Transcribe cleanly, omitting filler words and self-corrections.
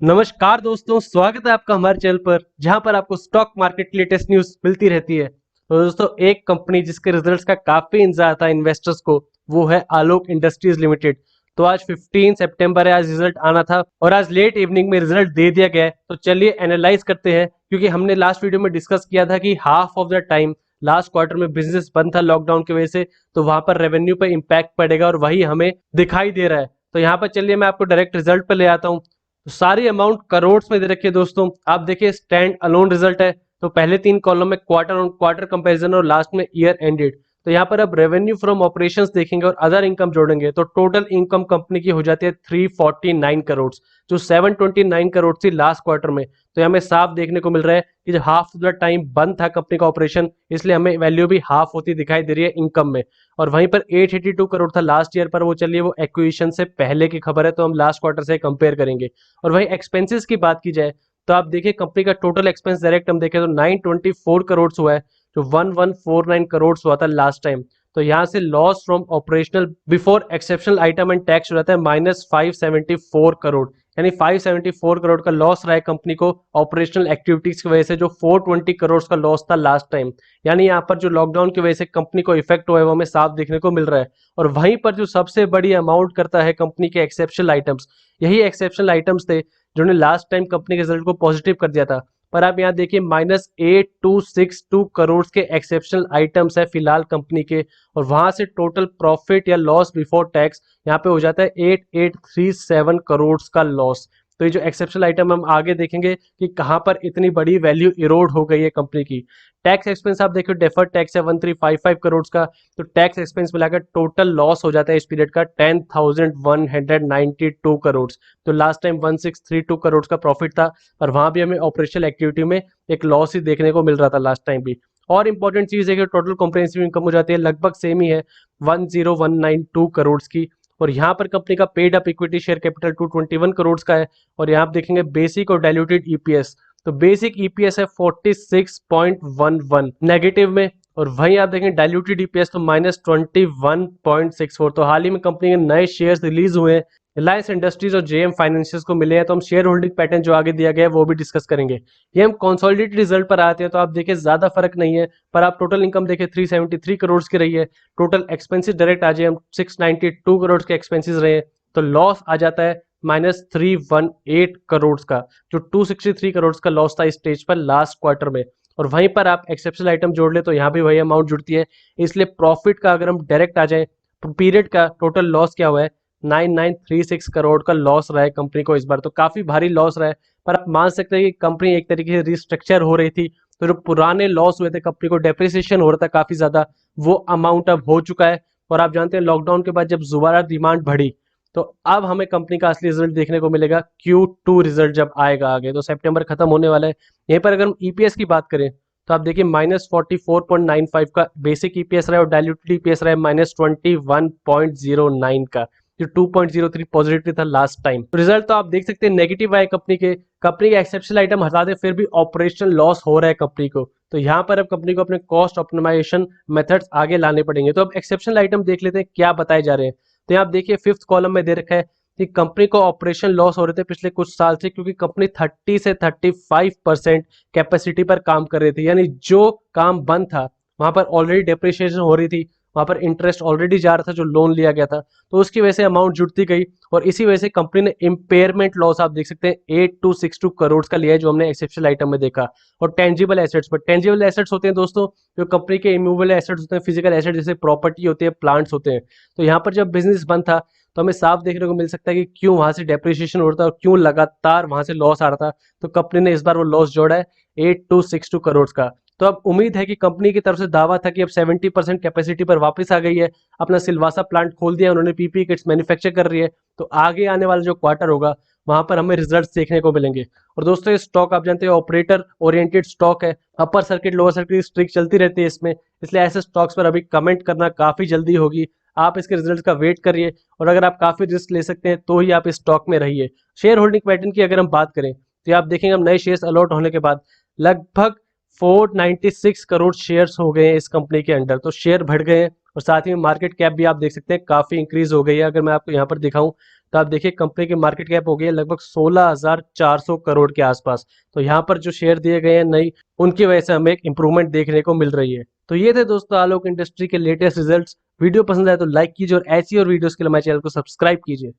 नमस्कार दोस्तों, स्वागत है आपका हमारे चैनल पर जहां पर आपको स्टॉक मार्केट की लेटेस्ट न्यूज मिलती रहती है। तो दोस्तों, एक कंपनी जिसके रिजल्ट्स का काफी इंतजार था इन्वेस्टर्स को, वो है आलोक इंडस्ट्रीज लिमिटेड। तो आज 15 सितंबर है, आज रिजल्ट आना था और आज लेट इवनिंग में रिजल्ट दे दिया गया है। तो चलिए एनालाइज करते हैं, क्योंकि हमने लास्ट वीडियो में डिस्कस किया था कि half of the time last quarter में बिजनेस बंद था लॉकडाउन की वजह से, तो वहां पर रेवेन्यू पर इम्पैक्ट पड़ेगा और वही हमें दिखाई दे रहा है। तो यहाँ पर चलिए मैं आपको डायरेक्ट रिजल्ट पर ले आता हूँ। तो सारी अमाउंट करोड़ में दे रखी है दोस्तों। आप देखिए स्टैंड अलोन रिजल्ट है, तो पहले 3 कॉलम में क्वार्टर ऑन क्वार्टर कंपैरिजन और लास्ट में ईयर एंडेड। तो यहाँ पर अब रेवेन्यू फ्रॉम ऑपरेशंस देखेंगे और अदर इनकम जोड़ेंगे तो टोटल इनकम कंपनी की हो जाती है 349 करोड़, जो 729 करोड़ थी लास्ट क्वार्टर में। तो हमें साफ देखने को मिल रहा है कि जब हाफ ऑफ द टाइम बंद था कंपनी का ऑपरेशन, इसलिए हमें वैल्यू भी हाफ होती दिखाई दे रही है इनकम में। और वहीं पर 882 करोड़ था लास्ट ईयर पर, वो चलिए वो एक्विजिशन से पहले की खबर है, तो हम लास्ट क्वार्टर से कंपेयर करेंगे। और वहीं एक्सपेंसेस की बात की जाए तो आप देखिए कंपनी का टोटल एक्सपेंस डायरेक्ट हम देखें तो 924 करोड़ हुआ है, जो 1149 करोड़ हुआ था लास्ट टाइम। तो यहाँ से loss from operational before exceptional item and tax हो जाता है -574 करोड़। यानी 574 करोड़ का लॉस रहा है कंपनी को ऑपरेशनल एक्टिविटीज की वजह से, जो 420 करोड़ का लॉस था लास्ट टाइम। यानी यहाँ पर जो लॉकडाउन की वजह से कंपनी को इफेक्ट हुआ है वो हमें साफ देखने को मिल रहा है। और वहीं पर जो सबसे बड़ी अमाउंट करता है कंपनी के एक्सेप्शनल आइटम्स, यही एक्सेप्शनल आइटम्स थे जिन्होंने लास्ट टाइम कंपनी के रिजल्ट को पॉजिटिव कर दिया था। पर आप यहाँ देखिए -8262 करोड़ के एक्सेप्शनल आइटम्स है फिलहाल कंपनी के। और वहां से टोटल प्रॉफिट या लॉस बिफोर टैक्स यहाँ पे हो जाता है 8837 करोड़ का लॉस। तो ये जो एक्सेप्शनल आइटम हम आगे देखेंगे कि कहां पर इतनी बड़ी वैल्यू इरोड हो गई है कंपनी की। टैक्स एक्सपेंस आप देखो, डेफर्ड टैक्स है 1355 करोड़ का। तो टैक्स एक्सपेंस मिलाकर टोटल लॉस हो जाता है इस पीरियड का 10,192 करोड़। तो लास्ट टाइम 1632 करोड़ का प्रॉफिट था, पर वहां भी हमें ऑपरेशनल एक्टिविटी में एक लॉस ही देखने को मिल रहा था लास्ट टाइम भी। और इंपॉर्टेंट चीज है कि टोटल कॉम्प्रिहेंसिव इनकम हो जाती है लगभग सेम ही है 10192 करोड़ की। और यहाँ पर कंपनी का paid up equity share capital 221 crore का है। और यहाँ आप देखेंगे बेसिक और डाइल्यूटेड ईपीएस, तो बेसिक ईपीएस है 46.11 नेगेटिव में, और वहीं आप देखेंगे डाइल्यूटेड ईपीएस तो -21.64। तो हाल ही में कंपनी के नए शेयर्स रिलीज हुए हैं, रिलायंस इंडस्ट्रीज और जेएम फाइनेंशियल्स को मिले हैं। तो हम शेयर होल्डिंग पैटर्न जो आगे दिया गया है वो भी डिस्कस करेंगे। ये हम कंसोलिडेटेड रिजल्ट पर आते हैं, तो आप देखिए ज्यादा फर्क नहीं है, पर आप टोटल इनकम देखिए 373 करोड़ की रही है। टोटल एक्सपेंसिस डायरेक्ट आ जाए हम 692 करोड़ के एक्सपेंसिस रहे हैं, तो लॉस आ जाता है -318 करोड़ का, जो 263 करोड़ का लॉस था इस स्टेज पर लास्ट क्वार्टर में। और वहीं पर आप एक्सेप्शनल आइटम जोड़ ले तो यहाँ भी वही अमाउंट जुड़ती है। इसलिए प्रॉफिट का अगर हम डायरेक्ट आ जाए, पीरियड का टोटल लॉस क्या हुआ है, 9936 करोड़ का लॉस रहा है कंपनी को इस बार। तो काफी भारी लॉस रहा है, पर आप मान सकते हैं कि कंपनी एक तरीके से रिस्ट्रक्चर हो रही थी, तो जो पुराने लॉस हुए थे कंपनी को डेप्रिसिएशन हो रहा था काफी ज्यादा, वो अमाउंट अब हो चुका है। और आप जानते हैं लॉकडाउन के बाद जब दोबारा डिमांड बढ़ी, तो अब हमें कंपनी का असली रिजल्ट देखने को मिलेगा Q2 रिजल्ट जब आएगा आगे, तो सितंबर खत्म होने वाला है। यहीं पर अगर हम ईपीएस की बात करें तो आप देखिए -44.95 का बेसिक ईपीएस रहा है और डाइल्यूटेड ईपीएस रहा है -21.09 का, जो 2.03 पॉजिटिव था लास्ट टाइम। तो रिजल्ट तो आप देख सकते हैं नेगेटिव आए कंपनी के एक्सेप्शनल आइटम हटा दे फिर भी ऑपरेशनल लॉस हो रहा है कंपनी को। तो यहाँ पर अब कंपनी को अपने कॉस्ट ऑप्टिमाइजेशन मेथड्स आगे लाने पड़ेंगे। तो अब एक्सेप्शनल आइटम देख लेते हैं क्या बताए जा रहे हैं। तो यहाँ आप देखिए फिफ्थ कॉलम में दे रखा है कि कंपनी को ऑपरेशन लॉस हो रहे थे पिछले कुछ साल से, क्योंकि कंपनी 30 से 35% कैपेसिटी पर काम कर रही थी। यानी जो काम बंद था वहां पर ऑलरेडी डेप्रिसिएशन हो रही थी, वहां पर इंटरेस्ट ऑलरेडी जा रहा था जो लोन लिया गया था, तो उसकी वजह से अमाउंट जुड़ती गई। और इसी वजह से कंपनी ने इम्पेयरमेंट लॉस आप देख सकते हैं 8262 करोड़ का लिया है, जो हमने एक्सेप्शनल आइटम में देखा। और टेंजिबल एसेट्स पर, टेंजिबल एसेट्स होते हैं दोस्तों जो कंपनी के इमूवेबल एसेट्स होते हैं, फिजिकल एसेट जैसे प्रॉपर्टी होती है, प्लांट्स होते हैं। तो यहाँ पर जब बिजनेस बंद था तो हमें साफ देखने को मिल सकता है कि क्यों वहां से डेप्रिसिएशन हो रहा था और क्यों लगातार वहां से लॉस आ रहा था। तो कंपनी ने इस बार वो लॉस जोड़ा है 8262 करोड़ का। तो अब उम्मीद है कि कंपनी की तरफ से दावा था कि अब 70% कैपेसिटी पर वापस आ गई है, अपना सिलवासा प्लांट खोल दिया उन्होंने, पीपी किट्स मैन्युफैक्चर कर रही है। तो आगे आने वाला जो क्वार्टर होगा वहां पर हमें रिजल्ट्स देखने को मिलेंगे। और दोस्तों ये स्टॉक आप जानते हैं ऑपरेटर ओरिएंटेड स्टॉक है, upper circuit lower circuit streak चलती रहती है इसमें, इसलिए ऐसे स्टॉक्स पर अभी कमेंट करना काफी जल्दी होगी। आप इसके रिजल्ट का वेट करिए, और अगर आप काफी रिस्क ले सकते हैं तो ही आप इस स्टॉक में रहिए। शेयर होल्डिंग पैटर्न की अगर हम बात करें तो आप देखेंगे हम नए शेयर्स अलॉट होने के बाद लगभग 496 करोड़ शेयर्स हो गए हैं इस कंपनी के अंडर, तो शेयर बढ़ गए हैं। और साथ ही में मार्केट कैप भी आप देख सकते हैं काफी इंक्रीज हो गई है। अगर मैं आपको यहाँ पर दिखाऊं तो आप देखिए कंपनी की मार्केट कैप हो गई है लगभग 16,400 करोड़ के आसपास। तो यहाँ पर जो शेयर दिए गए हैं नई, उनकी वजह से हमें एक इंप्रूवमेंट देखने को मिल रही है। तो ये थे दोस्तों आलोक इंडस्ट्री के लेटेस्ट रिजल्ट्स। वीडियो पसंद आए तो लाइक कीजिए और ऐसी और वीडियोस के लिए हमारे चैनल को सब्सक्राइब कीजिए।